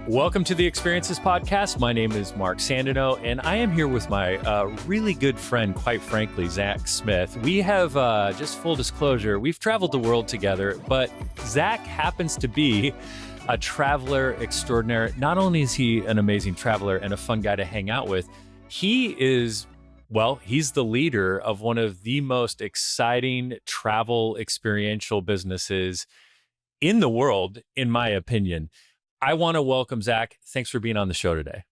Welcome to the Experiences Podcast. My name is Mark Sandeno, and I am here with my really good friend, quite frankly, Zach Smith. We have, just full disclosure, we've traveled the world together, but Zach happens to be a traveler extraordinaire. Not only is he an amazing traveler and a fun guy to hang out with, he is, well, he's the leader of one of the most exciting travel experiential businesses in the world, in my opinion. I want to welcome Zach. Thanks for being on the show today.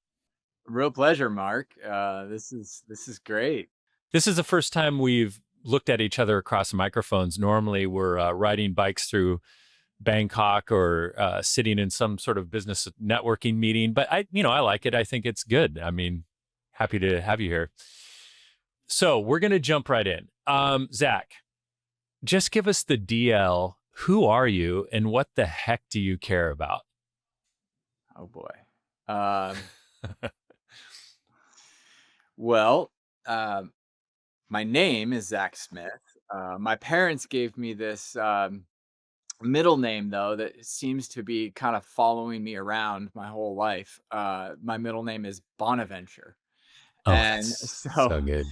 Real pleasure, Mark. This is great. This is the first time we've looked at each other across microphones. Normally, we're riding bikes through Bangkok or sitting in some sort of business networking meeting. But I like it. I think it's good. I mean, happy to have you here. So we're going to jump right in. Zach, just give us the DL. Who are you, and what the heck do you care about? Oh boy. Um, well, my name is Zach Smith. My parents gave me this middle name though that seems to be kind of following me around my whole life. My middle name is Bonaventure, Oh, and that's so so good.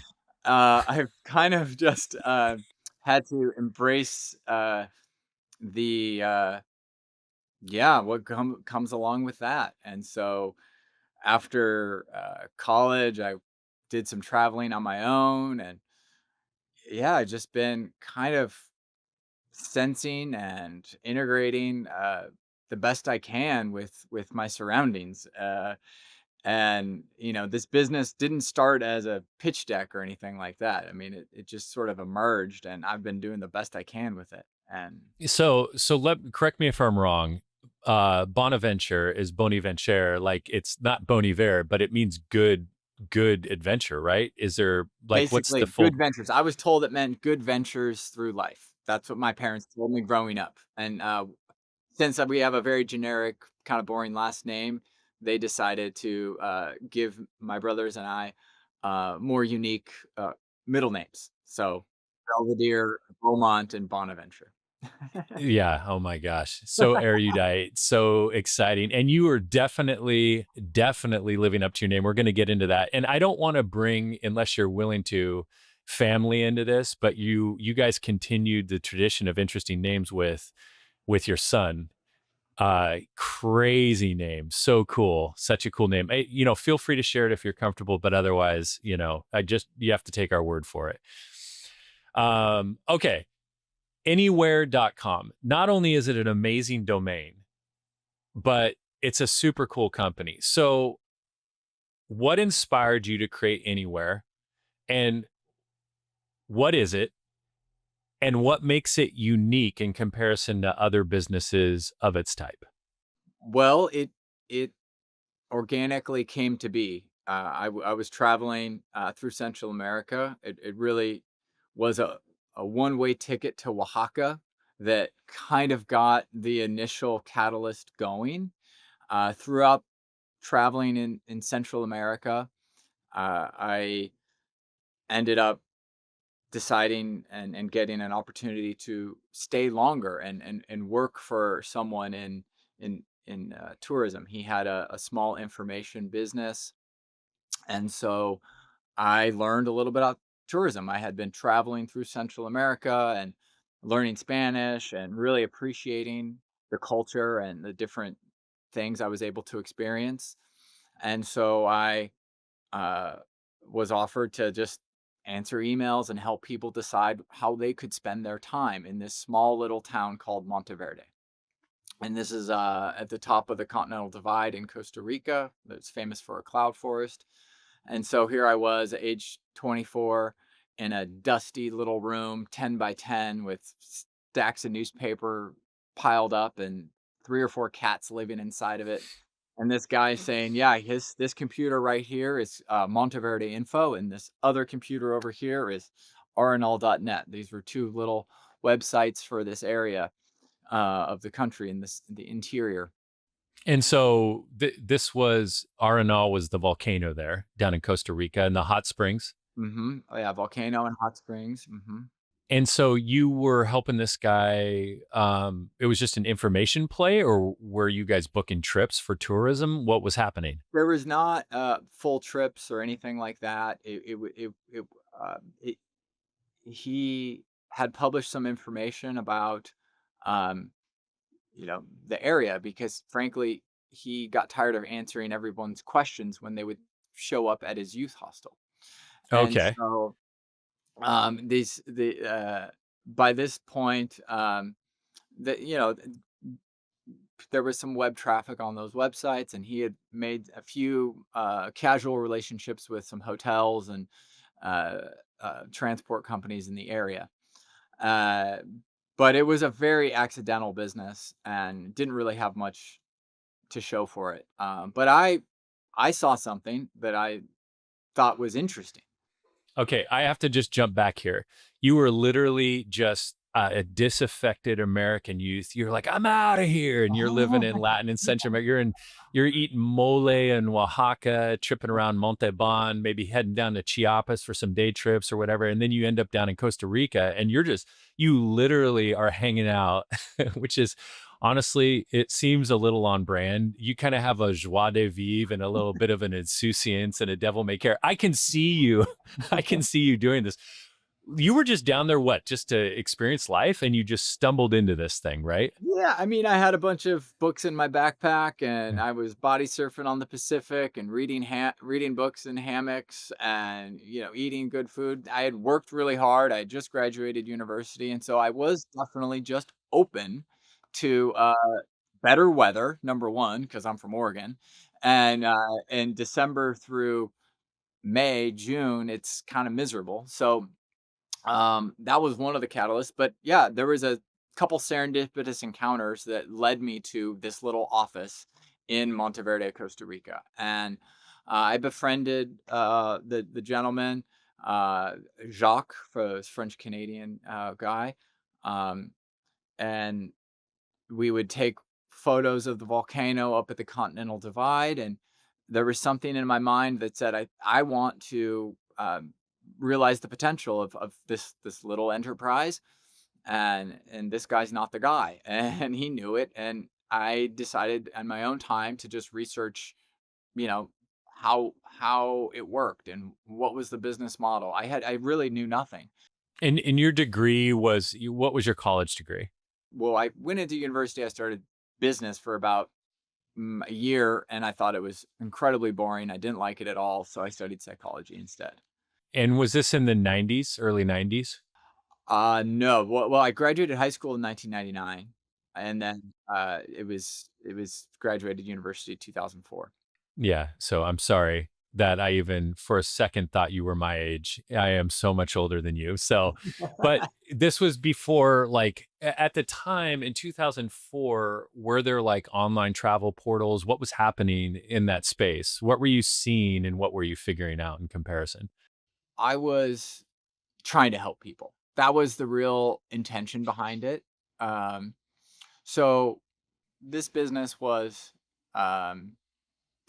I've kind of just had to embrace the yeah, what comes along with that. And so after college, I did some traveling on my own, and yeah, I just been kind of sensing and integrating the best I can with my surroundings. And this business didn't start as a pitch deck or anything like that. I mean, it just sort of emerged, and I've been doing the best I can with it. And So correct me if I'm wrong. Bonaventure is Boniventure, like it's not Bon Iver, but it means good adventure, right? Is there like what's the basically, full? good ventures. I was told it meant good ventures through life. That's what my parents told me growing up. And since we have a very generic, kind of boring last name, they decided to give my brothers and I more unique middle names. So Belvedere, Beaumont, and Bonaventure. Yeah, oh my gosh. So erudite, so exciting. And you are definitely living up to your name. We're going to get into that. And I don't want to bring, unless you're willing to, family into this, but you guys continued the tradition of interesting names with your son. Crazy name. So cool. Such a cool name. Feel free to share it if you're comfortable, but otherwise, you have to take our word for it. Okay. Anywhere.com. Not only is it an amazing domain, but it's a super cool company. So what inspired you to create Anywhere, and what is it, and what makes it unique in comparison to other businesses of its type? Well, it organically came to be. I was traveling through Central America. It really was a one-way ticket to Oaxaca that kind of got the initial catalyst going. Throughout traveling in Central America, I ended up deciding and getting an opportunity to stay longer and work for someone in tourism. He had a small information business, and so I learned a little bit about tourism. I had been traveling through Central America and learning Spanish and really appreciating the culture and the different things I was able to experience. And so I uh, was offered to just answer emails and help people decide how they could spend their time in this small little town called Monteverde. And this is at the top of the Continental Divide in Costa Rica. That's famous for a cloud forest. And so here I was at age 24 in a dusty little room, 10 by 10, with stacks of newspaper piled up and 3 or 4 cats living inside of it. And this guy saying, yeah, this computer right here is Monteverde Info, and this other computer over here is rnl.net. These were 2 little websites for this area of the country in the interior. And so this was Arenal was the volcano there down in Costa Rica and the hot springs. Oh yeah, volcano and hot springs. And so you were helping this guy, it was just an information play, or were you guys booking trips for tourism? What was happening? There was not, full trips or anything like that. It he had published some information about, um, the area because frankly, he got tired of answering everyone's questions when they would show up at his youth hostel. And Okay. so, these the by this point, there was some web traffic on those websites, and he had made a few casual relationships with some hotels and uh, transport companies in the area. Uh, but it was a very accidental business and didn't really have much to show for it. But I saw something that I thought was interesting. Okay, I have to just jump back here. You were literally just a disaffected American youth. You're like, I'm out of here, and you're living in Latin and Central America. You're eating mole in Oaxaca, tripping around Monteban, maybe heading down to Chiapas for some day trips or whatever, and then you end up down in Costa Rica, and you literally are hanging out, which is honestly, it seems a little on brand. You kind of have a joie de vivre and a little bit of an insouciance and a devil may care. I can see you I can see you doing this. You were just down there, what, just to experience life, and you just stumbled into this thing, right? Yeah, I mean, I had a bunch of books in my backpack, and Yeah. I was body surfing on the Pacific and reading books in hammocks, and eating good food. I had worked really hard. I had just graduated university, and so I was definitely just open to better weather. Number one, because I'm from Oregon, and in December through May, June, it's kind of miserable. So that was one of the catalysts, but yeah, there was a couple serendipitous encounters that led me to this little office in Monteverde, Costa Rica, and I befriended the gentleman, uh, Jacques, for French Canadian guy, um, and we would take photos of the volcano up at the Continental Divide, and there was something in my mind that said, I want to realize the potential of this little enterprise, and this guy's not the guy, and he knew it, and I decided on my own time to just research, you know, how it worked and what was the business model. I really knew nothing. And your degree was what was your college degree? Well, I went into university. I started business for about a year, and I thought it was incredibly boring. I didn't like it at all, so I studied psychology instead. And was this in the 90s, early 90s? No. Well, I graduated high school in 1999, and then it was graduated university 2004. Yeah, so I'm sorry that I even for a second thought you were my age. I am so much older than you. So, but this was before like at the time in 2004, were there like online travel portals? What was happening in that space? What were you seeing and what were you figuring out in comparison? I was trying to help people. That was the real intention behind it. Um, so this business was, um,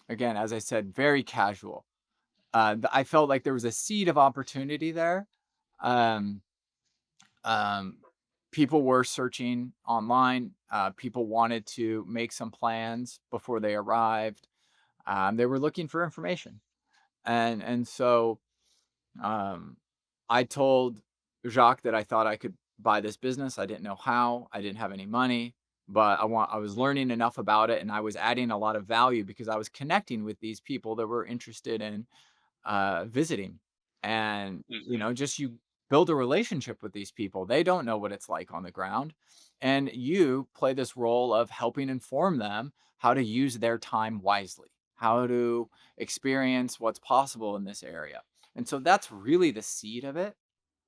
again, as I said, very casual. I felt like there was a seed of opportunity there. Um, um, People were searching online. People wanted to make some plans before they arrived. They were looking for information, and so um, I told Jacques that I thought I could buy this business. I didn't know how. I didn't have any money, but I was learning enough about it, and I was adding a lot of value because I was connecting with these people that were interested in visiting. And, just you build a relationship with these people. They don't know what it's like on the ground. And you play this role of helping inform them how to use their time wisely, how to experience what's possible in this area. And so that's really the seed of it.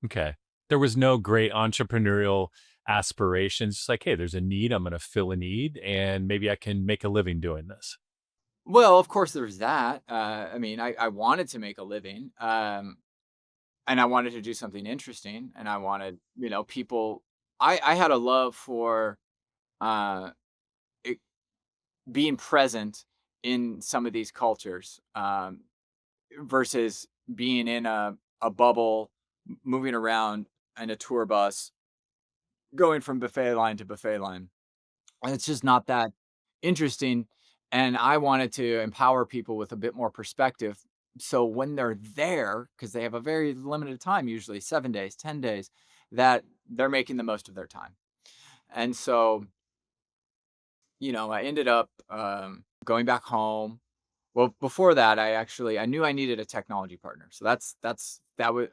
Okay. There was no great entrepreneurial aspirations. Just like, hey, there's a need. I'm going to fill a need and maybe I can make a living doing this. Well, of course, there's that. I mean, I wanted to make a living, and I wanted to do something interesting, and I wanted, people. I had a love for uh, it, being present in some of these cultures, versus being in a bubble, moving around. and a tour bus going from buffet line to buffet line. And it's just not that interesting. And I wanted to empower people with a bit more perspective. So when they're there, because they have a very limited time, usually 7 days, 10 days, that they're making the most of their time. And so, I ended up going back home. Well, before that, I knew I needed a technology partner. So that was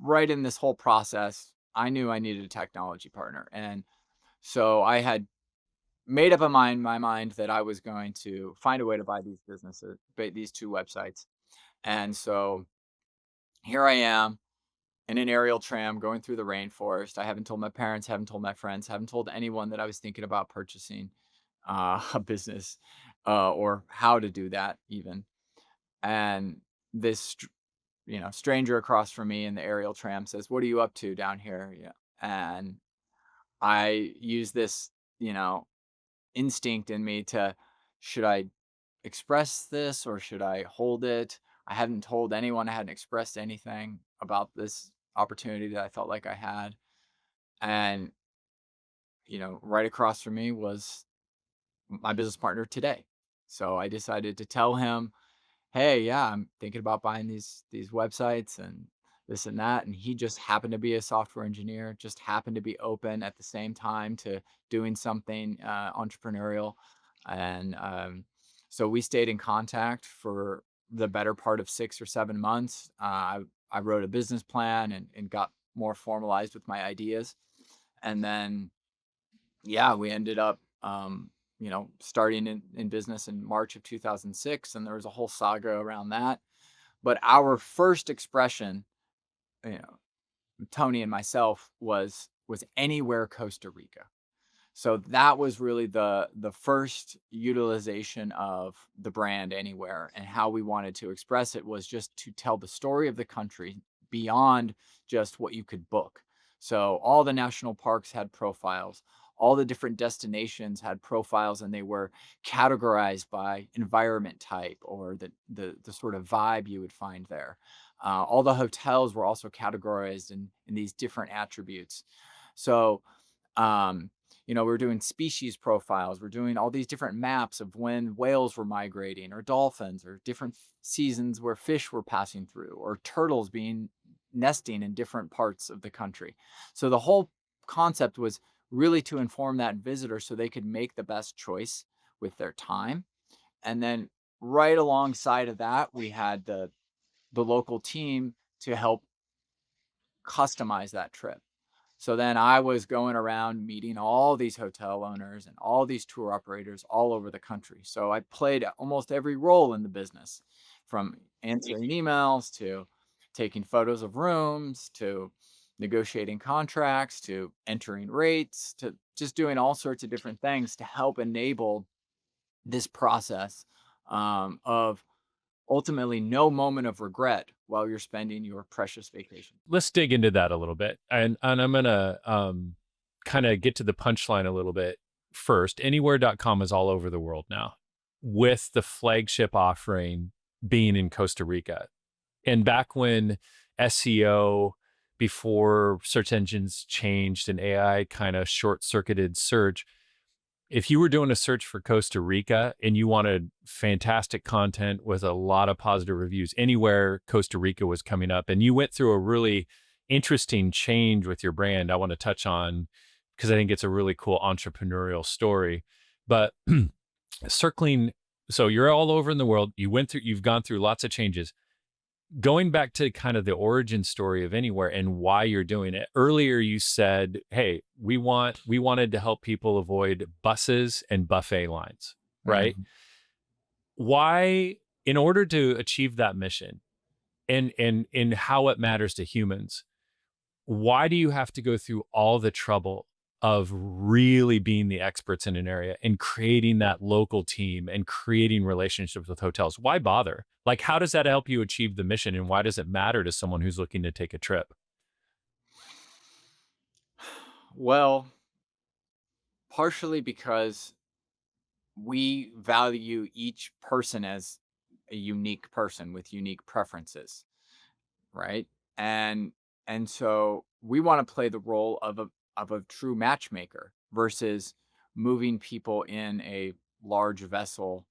right in this whole process. I knew I needed a technology partner, and so I had made up my mind that I was going to find a way to buy these these two websites. And so here I am in an aerial tram going through the rainforest. I haven't told my parents, haven't told my friends, haven't told anyone that I was thinking about purchasing a business or how to do that even. And this stranger across from me in the aerial tram says, "What are you up to down here?" Yeah. And I use this, you know, instinct in me to, should I express this or should I hold it? I hadn't told anyone, I hadn't expressed anything about this opportunity that I felt like I had. And, right across from me was my business partner today. So I decided to tell him, "Hey, yeah, I'm thinking about buying these websites and this and that." And he just happened to be a software engineer, just happened to be open at the same time to doing something entrepreneurial. And so we stayed in contact for the better part of 6 or 7 months. I wrote a business plan and got more formalized with my ideas. And then, yeah, we ended up, starting in business in March of 2006, and there was a whole saga around that. But our first expression, you know, Tony and myself, was anywhere Costa Rica. So that was really the first utilization of the brand anywhere, and how we wanted to express it was just to tell the story of the country beyond just what you could book. So all the national parks had profiles, all the different destinations had profiles, and they were categorized by environment type or the sort of vibe you would find there. All the hotels were also categorized in these different attributes. So um, we're doing species profiles. We're doing all these different maps of when whales were migrating, or dolphins, or different seasons where fish were passing through, or turtles being nesting in different parts of the country. So the whole concept was really to inform that visitor so they could make the best choice with their time. And then right alongside of that, we had the local team to help customize that trip. So then I was going around meeting all these hotel owners and all these tour operators all over the country. So I played almost every role in the business, from answering emails to taking photos of rooms to negotiating contracts to entering rates to just doing all sorts of different things to help enable this process of ultimately no moment of regret while you're spending your precious vacation. Let's dig into that a little bit, and I'm gonna kind of get to the punchline a little bit first. Anywhere.com is all over the world now, with the flagship offering being in Costa Rica. And back when SEO, before search engines changed and AI kind of short circuited search, if you were doing a search for Costa Rica and you wanted fantastic content with a lot of positive reviews, anywhere Costa Rica was coming up, and you went through a really interesting change with your brand, I want to touch on, because I think it's a really cool entrepreneurial story. But circling, so you're all over in the world. You've gone through lots of changes. Going back to kind of the origin story of Anywhere and why you're doing it. Earlier you said, "Hey, we wanted to help people avoid buses and buffet lines," right? Mhm. Why, in order to achieve that mission and how it matters to humans, why do you have to go through all the trouble of really being the experts in an area and creating that local team and creating relationships with hotels? Why bother? Like, how does that help you achieve the mission? And why does it matter to someone who's looking to take a trip? Well, partially because we value each person as a unique person with unique preferences, right? And And so we want to play the role of a true matchmaker versus moving people in a large vessel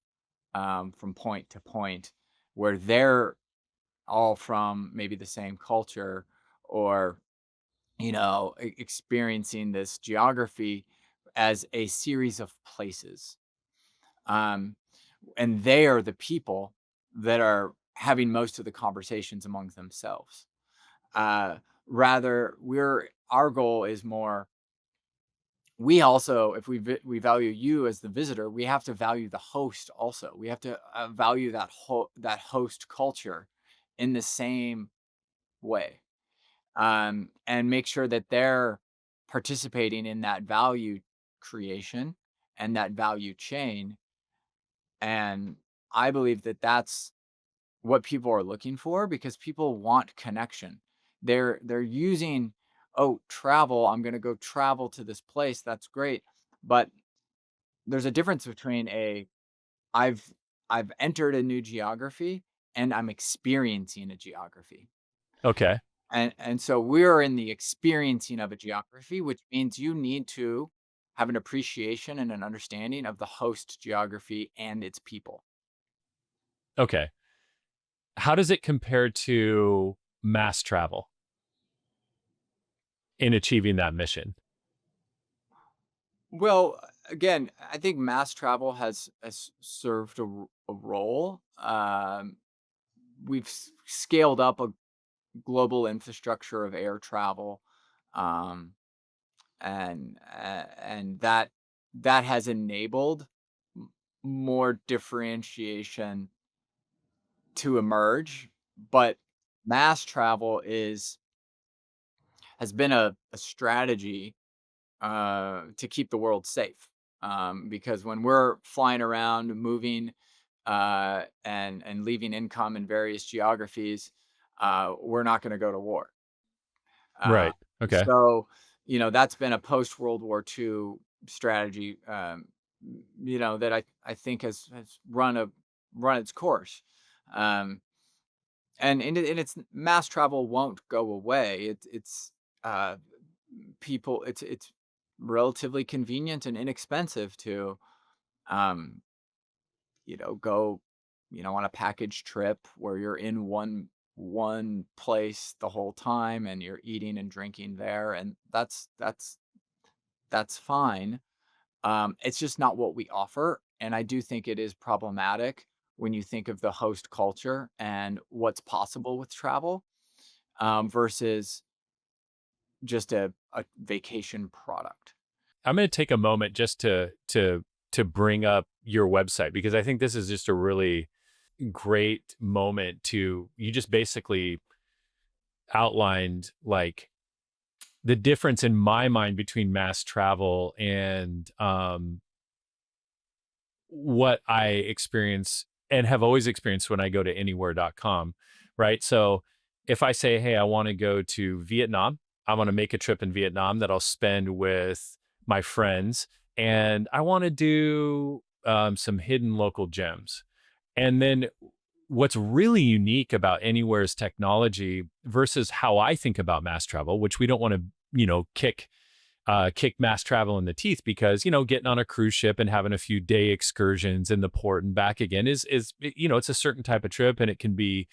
from point to point where they're all from maybe the same culture or experiencing this geography as a series of places. Um, and they are the people that are having most of the conversations among themselves. Uh, Rather, our goal is more. We also, if we value you as the visitor, we have to value the host also. We have to value that host culture in the same way, and make sure that they're participating in that value creation and that value chain. And I believe that that's what people are looking for because people want connection. They're using, oh, travel. I'm going to go travel to this place. That's great, but there's a difference between a I've I've entered a new geography and I'm experiencing a geography. Okay. And so we're in the experiencing of a geography, which means you need to have an appreciation and an understanding of the host geography and its people. Okay. How does it compare to mass travel in achieving that mission? Well, again, I think mass travel has served a role. We've scaled up a global infrastructure of air travel, um, and that has enabled m- more differentiation to emerge. But mass travel is has been a strategy to keep the world safe. Because when we're flying around, moving, and leaving income in various geographies, we're not going to go to war. Uh, Right. Okay. so, that's been a post World War II strategy. That I think has run its course. Um, and it's mass travel won't go away. It's uh, people. It's relatively convenient and inexpensive to um, go, on a package trip where you're in one place the whole time and you're eating and drinking there, and that's fine. It's just not what we offer, and I do think it is problematic when you think of the host culture and what's possible with travel, versus just a vacation product. I'm going to take a moment just to bring up your website because I think this is just a really great moment to you just basically outlined like the difference in my mind between mass travel and what I experience and have always experienced when I go to anywhere.com, right? So if I say, hey, I want to go to Vietnam, I want to make a trip in Vietnam that I'll spend with my friends, and I want to do some hidden local gems. And then what's really unique about Anywhere's technology versus how I think about mass travel, which we don't want to, kick mass travel in the teeth because getting on a cruise ship and having a few day excursions in the port and back again is it's a certain type of trip and it can be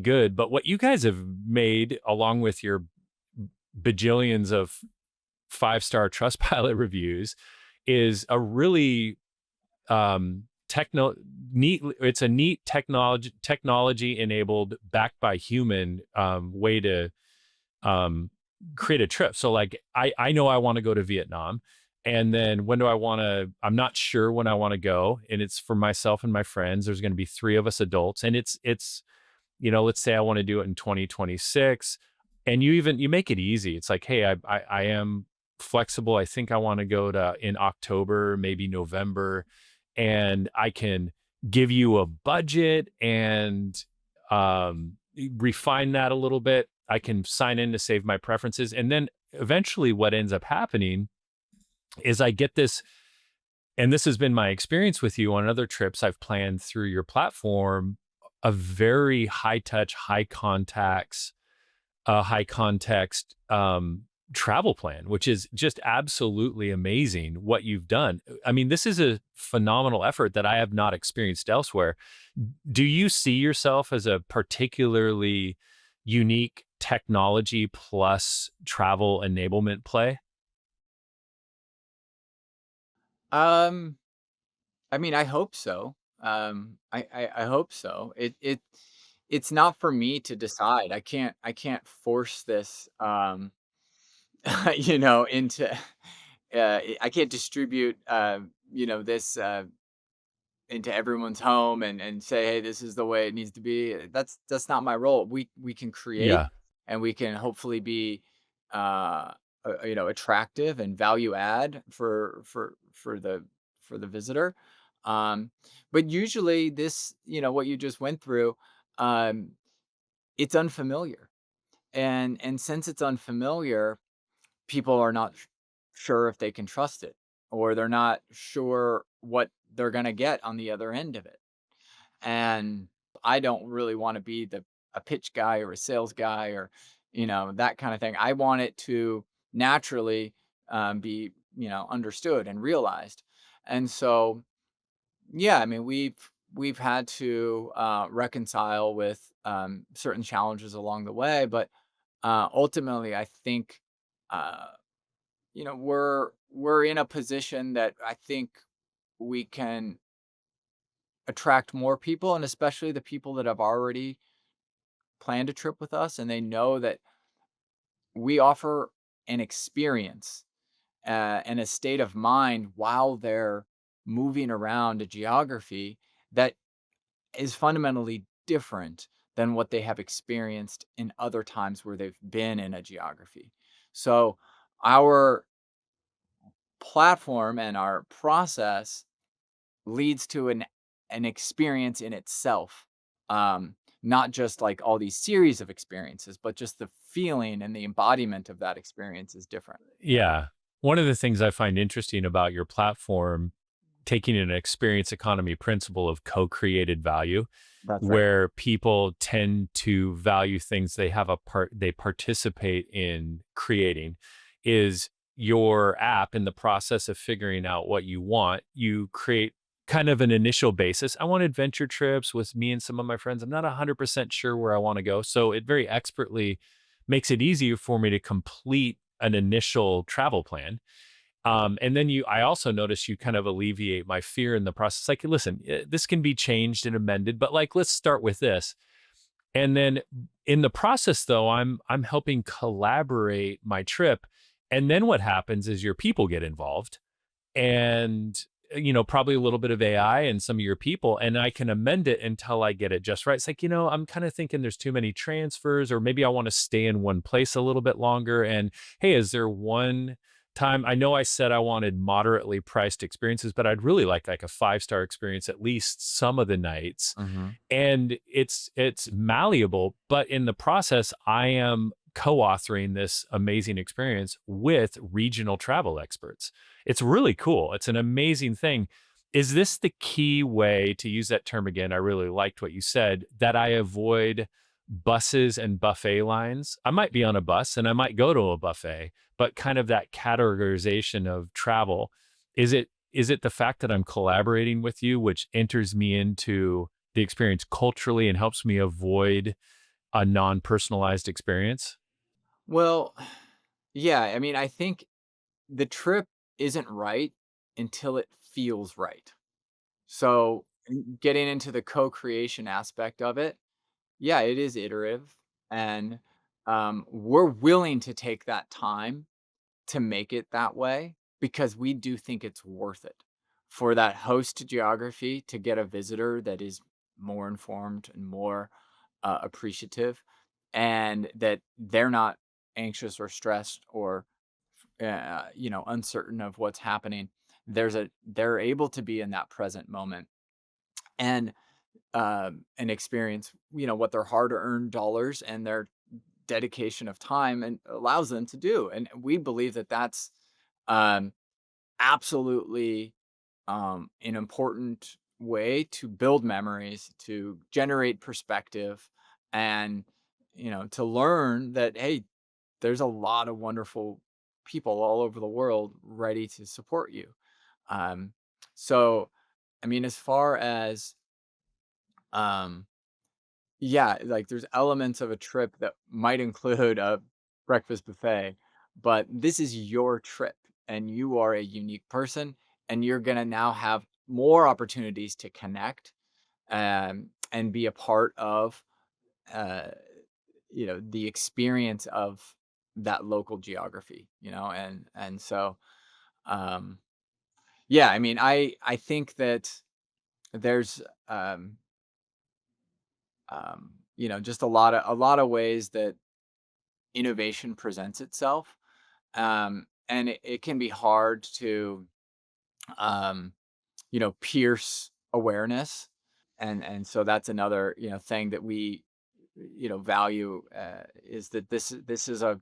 good. But what you guys have made, along with your bajillions of 5-star Trustpilot reviews, is a really techno neat. It's a neat technology enabled, backed by human way to um, create a trip. So like I know I want to go to Vietnam. And then when do I want to? I'm not sure when I want to go. And it's for myself and my friends. There's going to be 3 of us adults. And it's let's say I want to do it in 2026. And you make it easy. It's like, hey, I am flexible. I think I want to go to in October, maybe November, and I can give you a budget and refine that a little bit. I can sign in to save my preferences. And then eventually what ends up happening is I get this, and this has been my experience with you on other trips I've planned through your platform, a very high touch, high contacts a high context travel plan, which is just absolutely amazing what you've done. I mean, this is a phenomenal effort that I have not experienced elsewhere. Do you see yourself as a particularly unique technology plus travel enablement play? Um, I mean, I hope so. I hope so. It's not for me to decide. I can't force this, into, I can't distribute, this, into everyone's home and say, "Hey, this is the way it needs to be." That's not my role. We can create, Yeah. and we can hopefully be, attractive and value add for the visitor. Um, but usually this, what you just went through, um, it's unfamiliar, and since it's unfamiliar, people are not sure if they can trust it, or they're not sure what they're gonna get on the other end of it. And I don't really wanna be a pitch guy or a sales guy or, that kinda thing. I want it to naturally, be, understood and realized. And so, yeah, I mean, we've had to, reconcile with, certain challenges along the way, but, ultimately, I think, uh, we're in a position that I think we can attract more people, and especially the people that have already planned a trip with us, and they know that we offer an experience, and a state of mind while they're moving around a geography that is fundamentally different than what they have experienced in other times where they've been in a geography. So our platform and our process leads to an experience in itself. Not just like all these series of experiences, but just the feeling and the embodiment of that experience is different. Yeah. One of the things I find interesting about your platform, taking an experience economy principle of co-created value, That's right. where people tend to value things they participate in creating, is your app in the process of figuring out what you want, you create kind of an initial basis. I want adventure trips with me and some of my friends. I'm not 100% sure where I want to go. So it very expertly makes it easier for me to complete an initial travel plan. And then I also notice you kind of alleviate my fear in the process. Like, listen, this can be changed and amended, but like, let's start with this. And then in the process, though, I'm helping collaborate my trip. And then what happens is your people get involved, and probably a little bit of AI and some of your people, and I can amend it until I get it just right. It's like, I'm kind of thinking there's too many transfers, or maybe I want to stay in one place a little bit longer. And hey, is there one time? I know I said I wanted moderately priced experiences, but I'd really like a 5-star experience at least some of the nights. Hmm. And it's malleable, but in the process I am co-authoring this amazing experience with regional travel experts. It's really cool. It's an amazing thing. Is this the key way, to use that term again? I really liked what you said, that I avoid buses and buffet lines. I might be on a bus and I might go to a buffet, but kind of that categorization of travel. Is it the fact that I'm collaborating with you, which enters me into the experience culturally and helps me avoid a non-personalized experience? Well, yeah, I mean, I think the trip isn't right until it feels right. So getting into the co-creation aspect of it, yeah, it is iterative, and we're willing to take that time to make it that way because we do think it's worth it for that host geography to get a visitor that is more informed and more appreciative, and that they're not anxious or stressed or uncertain of what's happening. They're able to be in that present moment and experience what their hard-earned dollars and their dedication of time and allows them to do. And we believe that that's um, absolutely an important way to build memories, to generate perspective, and to learn that, hey, there's a lot of wonderful people all over the world ready to support you. Um, so, I mean, as far as, um, yeah, like there's elements of a trip that might include a breakfast buffet, but this is your trip and you are a unique person and you're going to now have more opportunities to connect, and be a part of, uh, the experience of that local geography, and so, um, yeah, I mean, I think that there's, just a lot of ways that innovation presents itself, and it can be hard to, um, pierce awareness, and so that's another, thing that we, value, is that this is a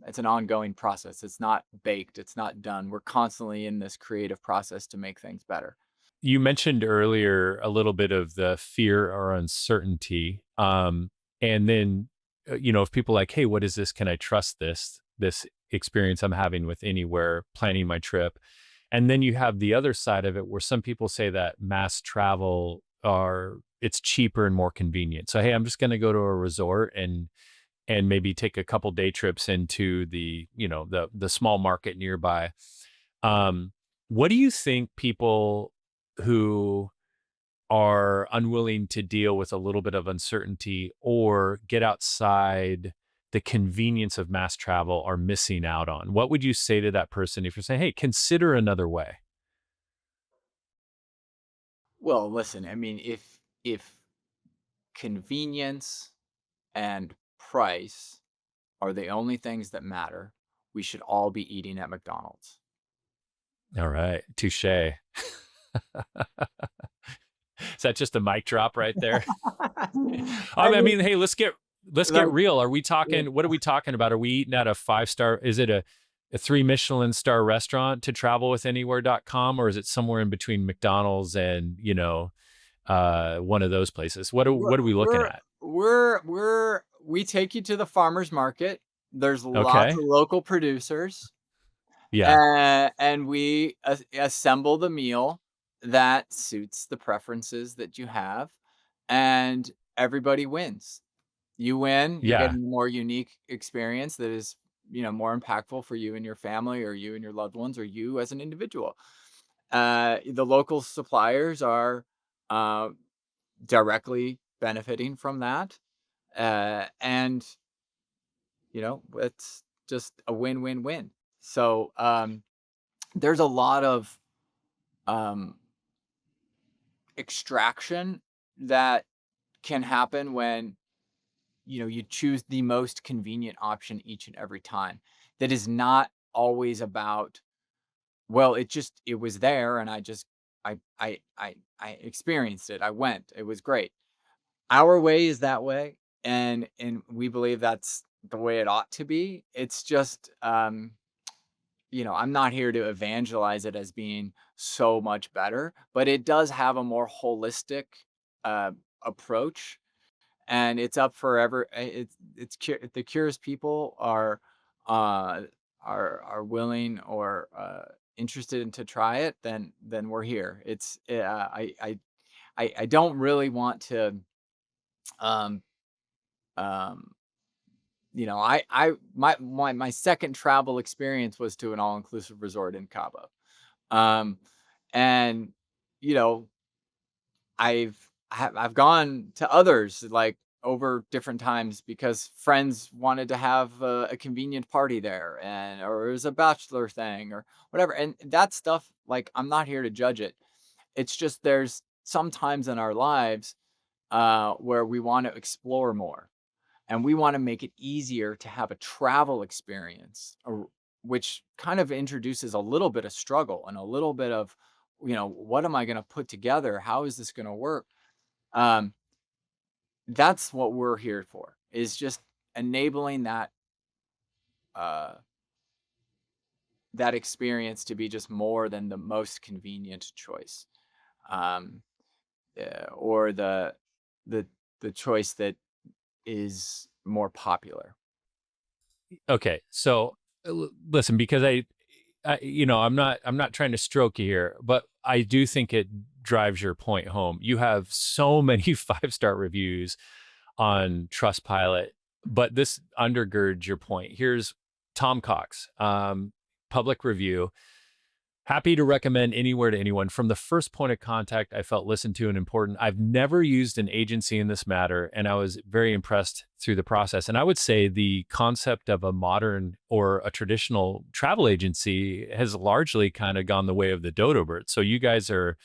it's an ongoing process. It's not baked. It's not done. We're constantly in this creative process to make things better. You mentioned earlier a little bit of the fear or uncertainty. And then, if people like, hey, what is this? Can I trust this experience I'm having with anywhere planning my trip? And then you have the other side of it where some people say that mass travel are it's cheaper and more convenient. So, hey, I'm just going to go to a resort and maybe take a couple day trips into the small market nearby. um, what do you think people who are unwilling to deal with a little bit of uncertainty or get outside the convenience of mass travel are missing out on? What would you say to that person if you're saying, "Hey, consider another way?" Well, listen, I mean, if convenience and price are the only things that matter, we should all be eating at McDonald's. All right, touche. Is that just a mic drop right there? I I mean, mean, hey, let's get like, real. Are we yeah. talking? What are we talking about? Are we eating at a 5 star? Is it a three Michelin star restaurant to travel with anywhere.com, or is it somewhere in between McDonald's and one of those places? we're What are we looking we're at? we take you to the farmer's market. There's lots Okay, of local producers. yeah, And we assemble the meal that suits the preferences that you have, and everybody wins. You win, you're yeah, getting a more unique experience that is, more impactful for you and your family, or you and your loved ones, or you as an individual. The local suppliers are, uh, directly benefiting from that, and it's just a win-win-win. So, there's a lot of, um, extraction that can happen when, you choose the most convenient option each and every time. That is not always about, well, it was there and I experienced it. I went. It was great. Our way is that way, and we believe that's the way it ought to be. It's just, I'm not here to evangelize it as being so much better, but it does have a more holistic, uh, approach, and it's up for if the curious people uh, willing or, interested in to try it, then we're here. I don't really want to, um, um, my second travel experience was to an all-inclusive resort in Cabo. Um, and, you know, I've gone to others, like, over different times because friends wanted to have a convenient party there, or it was a bachelor thing or whatever, and that stuff, like, I'm not here to judge it. It's just there's some times in our lives, where we wanna explore more. And we wanna make it easier to have a travel experience, which kind of introduces a little bit of struggle and a little bit of, what am I gonna put together? How is this gonna work? Um, that's what we're here for, is just enabling uh, that experience to be just more than the most convenient choice, um, or the the choice that is more popular. Okay, so listen, because I'm not trying to stroke you here, but I do think it drives your point home. You have so many 5-star reviews on Trustpilot, but this undergirds your point. Here's Tom Cox, public review. Happy to recommend anywhere to anyone. From the first point of contact, I felt listened to and important. I've never used an agency in this matter, and I was very impressed through the process. And I would say the concept of a modern or a traditional travel agency has largely kind of gone the way of the dodo bird. So you guys are,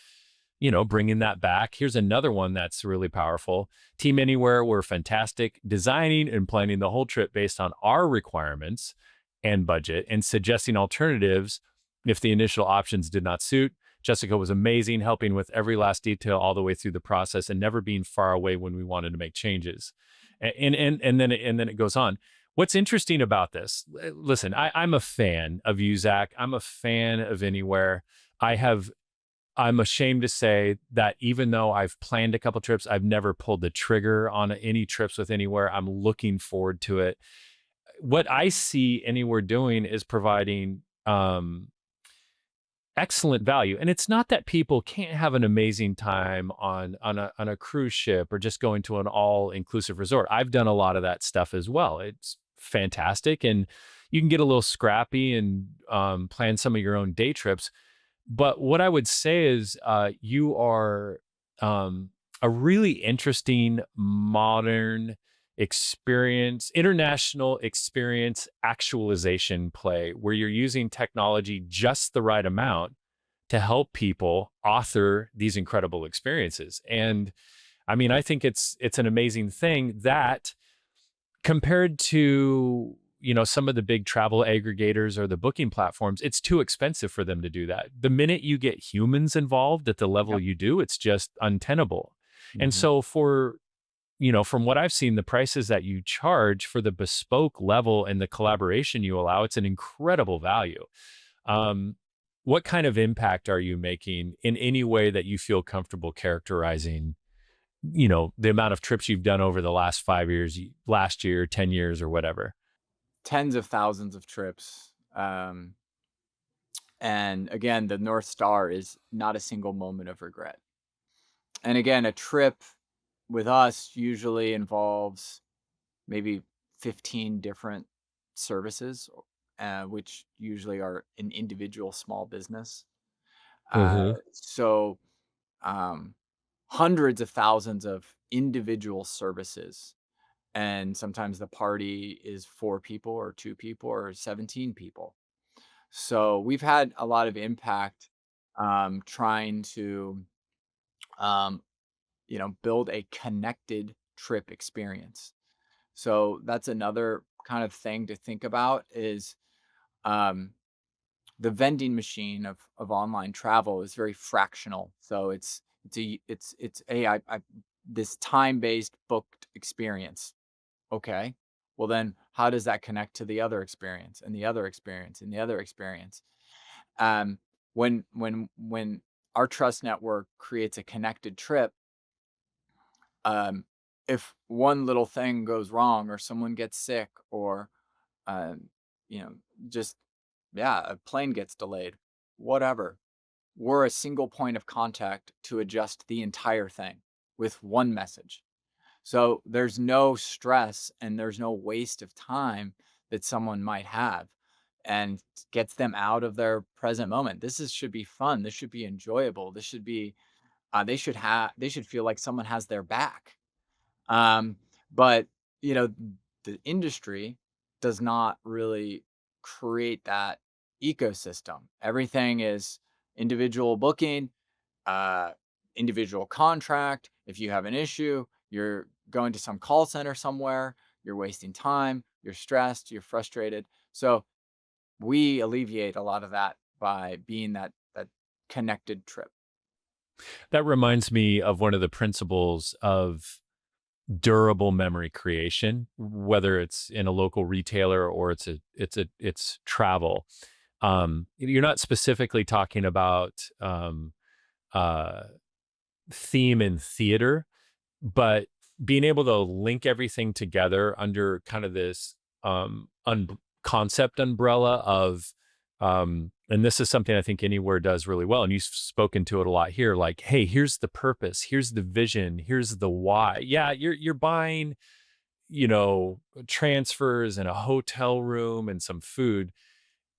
bringing that back. Here's another one that's really powerful. Team Anywhere were fantastic, designing and planning the whole trip based on our requirements and budget and suggesting alternatives if the initial options did not suit. Jessica was amazing, helping with every last detail all the way through the process and never being far away when we wanted to make changes. And then it goes on. What's interesting about this? Listen, I'm a fan of you, Zach. I'm a fan of Anywhere. I'm ashamed to say that even though I've planned a couple trips, I've never pulled the trigger on any trips with Anywhere. I'm looking forward to it. What I see Anywhere doing is providing excellent value. And it's not that people can't have an amazing time on a cruise ship or just going to an all-inclusive resort. I've done a lot of that stuff as well. It's fantastic. And you can get a little scrappy and plan some of your own day trips. But what I would say is you are a really interesting modern international experience actualization play where you're using technology just the right amount to help people author these incredible experiences. And I mean, I think it's an amazing thing that compared to some of the big travel aggregators or the booking platforms, it's too expensive for them to do that. The minute you get humans involved at the level Yep. you do, it's just untenable. And Mhm. so from what I've seen, the prices that you charge for the bespoke level and the collaboration you allow, it's an incredible value. Um, what kind of impact are you making in any way that you feel comfortable characterizing, the amount of trips you've done over the last 5 years, last year, 10 years, or whatever? Tens of thousands of trips. And again, the North Star is not a single moment of regret. And again, a trip with us usually involves maybe 15 different services, which usually are an individual small business. Hmm. So um, hundreds of thousands of individual services. And sometimes the party is 4 people or 2 people or 17 people. So we've had a lot of impact trying to, um, build a connected trip experience. So that's another kind of thing to think about is um, the vending machine of online travel is very fractional. So it's this time based booked experience. Okay, well then how does that connect to the other experience and the other experience and the other experience? Um, when our trust network creates a connected trip, um, if one little thing goes wrong or someone gets sick or um, you know, just yeah, a plane gets delayed, whatever. We're a single point of contact to adjust the entire thing with one message. So there's no stress and there's no waste of time that someone might have and gets them out of their present moment. Should be fun. This should be enjoyable. This should be they should feel like someone has their back. Um, but you know, the industry does not really create that ecosystem. Everything is individual booking, uh, individual contract. If you have an issue, you're going to some call center somewhere, you're wasting time, you're stressed, you're frustrated. So we alleviate a lot of that by being that connected trip. That reminds me of one of the principles of durable memory creation, whether it's in a local retailer or it's travel. You're not specifically talking about uh, theme in theater, but being able to link everything together under kind of this concept umbrella of and this is something I think Anywhere does really well, and you've spoken to it a lot here, like, hey, here's the purpose, here's the vision, here's the why. Yeah, you're buying, transfers and a hotel room and some food.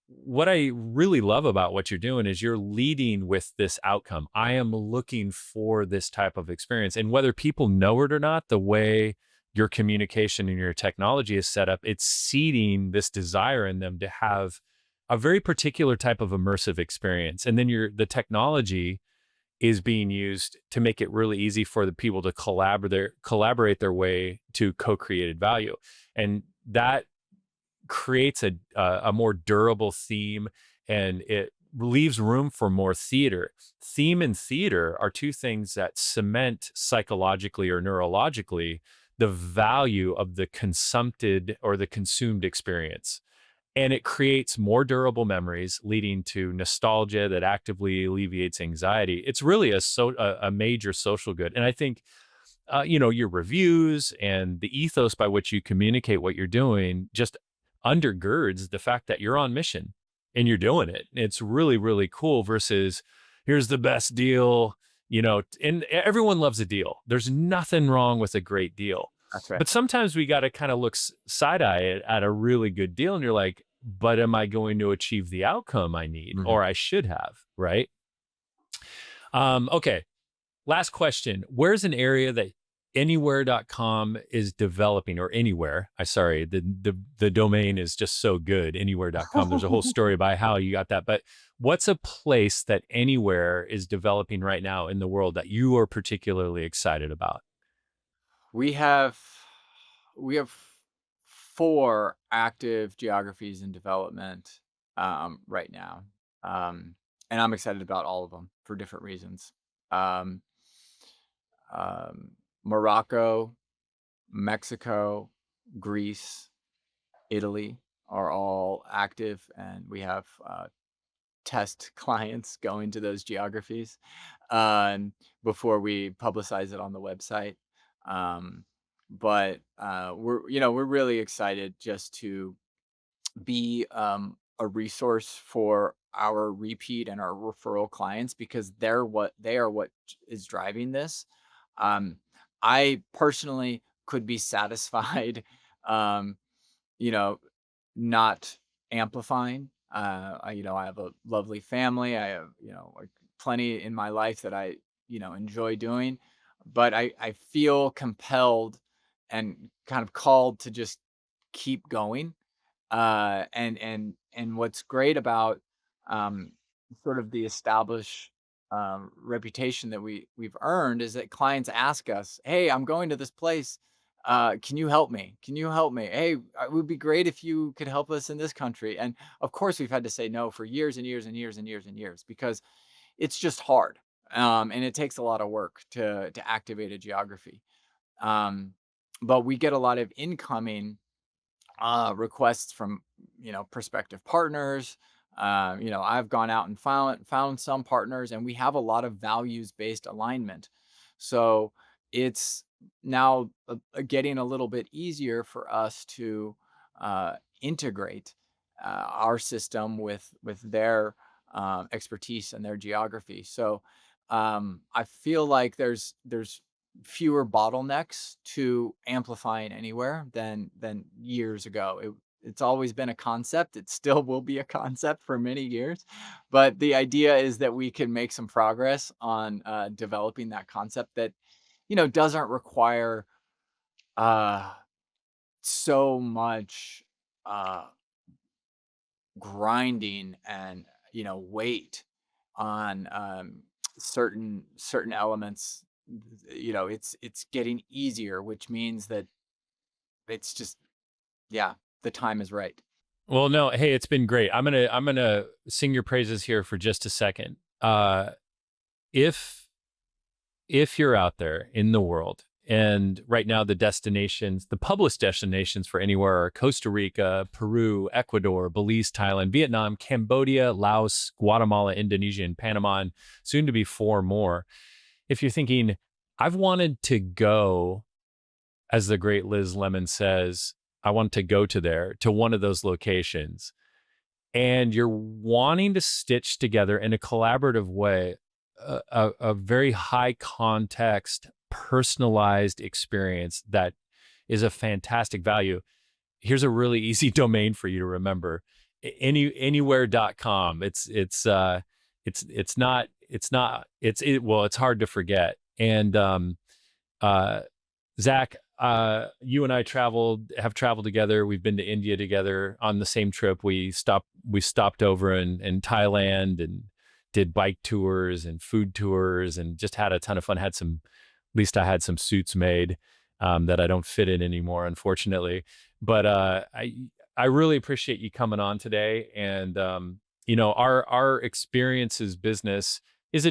What I really love about what you're doing is you're leading with this outcome. I am looking for this type of experience. And whether people know it or not, the way your communication and your technology is set up, it's seeding this desire in them to have a very particular type of immersive experience. And then the technology is being used to make it really easy for the people to collaborate their way to co-created value. And that creates a more durable theme, and it leaves room for more theater. Theme and theater are two things that cement psychologically or neurologically the value of the consumpted or the consumed experience. And it creates more durable memories, leading to nostalgia that actively alleviates anxiety. It's really a major social good. And I think your reviews and the ethos by which you communicate what you're doing just undergirds the fact that you're on mission and you're doing it. It's really, really cool versus here's the best deal, and everyone loves a deal. There's nothing wrong with a great deal. That's right. But sometimes we got to kind of look side eye at a really good deal. And you're like, but am I going to achieve the outcome I need Mhm. or I should have? Right. Okay. Last question. Where's an area that anywhere.com is developing, or anywhere? Sorry, the domain is just so good, anywhere.com. There's a whole story about how you got that. But what's a place that Anywhere is developing right now in the world that you are particularly excited about? We have we have 4 active geographies in development, right now, and I'm excited about all of them for different reasons. Um, Morocco, Mexico, Greece, Italy are all active, and we have, test clients going to those geographies, um, before we publicize it on the website. Um, but we're really excited just to be a resource for our repeat and our referral clients because they are what is driving this. Um, I personally could be satisfied, um, you know, not amplifying. I have a lovely family. I have, like plenty in my life that I, enjoy doing, but I feel compelled and kind of called to just keep going. And what's great about um, sort of the established reputation that we've earned is that clients ask us, "Hey, I'm going to this place. Can you help me? Can you help me? Hey, it would be great if you could help us in this country." And of course, we've had to say no for years and years and years and years and years because it's just hard, and it takes a lot of work to activate a geography. Um, but we get a lot of incoming requests from prospective partners. I've gone out and found some partners, and we have a lot of values based alignment. So it's now getting a little bit easier for us to integrate our system with their expertise and their geography. So I feel like there's fewer bottlenecks to amplifying anywhere than years ago. It's always been a concept. It still will be a concept for many years, but the idea is that we can make some progress on developing that concept that doesn't require uh, so much uh, grinding and weight on certain elements. It's getting easier, which means that it's just, yeah, the time is right. Well, no, hey, it's been great. I'm gonna sing your praises here for just a second. If if you're out there in the world, and right now the published destinations for Anywhere are Costa Rica, Peru, Ecuador, Belize, Thailand, Vietnam, Cambodia, Laos, Guatemala, Indonesia, and Panama, and soon to be 4 more. If you're thinking, I've wanted to go as the great Liz Lemon says, I want to go to one of those locations. And you're wanting to stitch together in a collaborative way a very high context, personalized experience that is a fantastic value. Here's a really easy domain for you to remember. Anywhere.com. It's hard to forget. And Zach, you and I have traveled together. We've been to India together on the same trip. We stopped over in Thailand and did bike tours and food tours and just had a ton of fun. At least I had some suits made that I don't fit in anymore, unfortunately. But I really appreciate you coming on today. And our experiences business is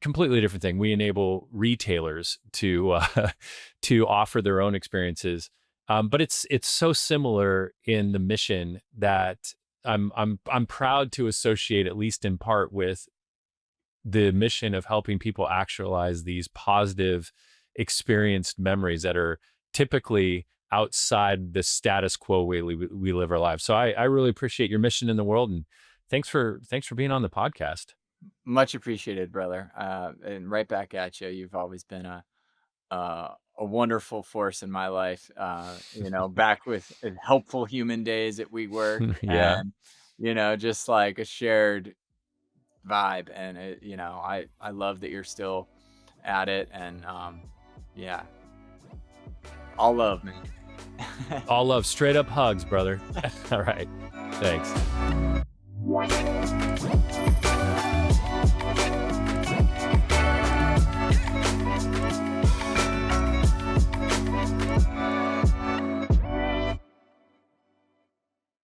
completely different thing. We enable retailers to to offer their own experiences, but it's so similar in the mission that I'm proud to associate, at least in part, with the mission of helping people actualize these positive experienced memories that are typically outside the status quo way we live our lives. So I really appreciate your mission in the world, and thanks for being on the podcast. Much appreciated, brother. And right back at you. You've always been a wonderful force in my life. Back with helpful human days at WeWork, Yeah. and just like a shared vibe. And I love that you're still at it. And yeah, all love, man. All love, straight up hugs, brother. All right. Thanks.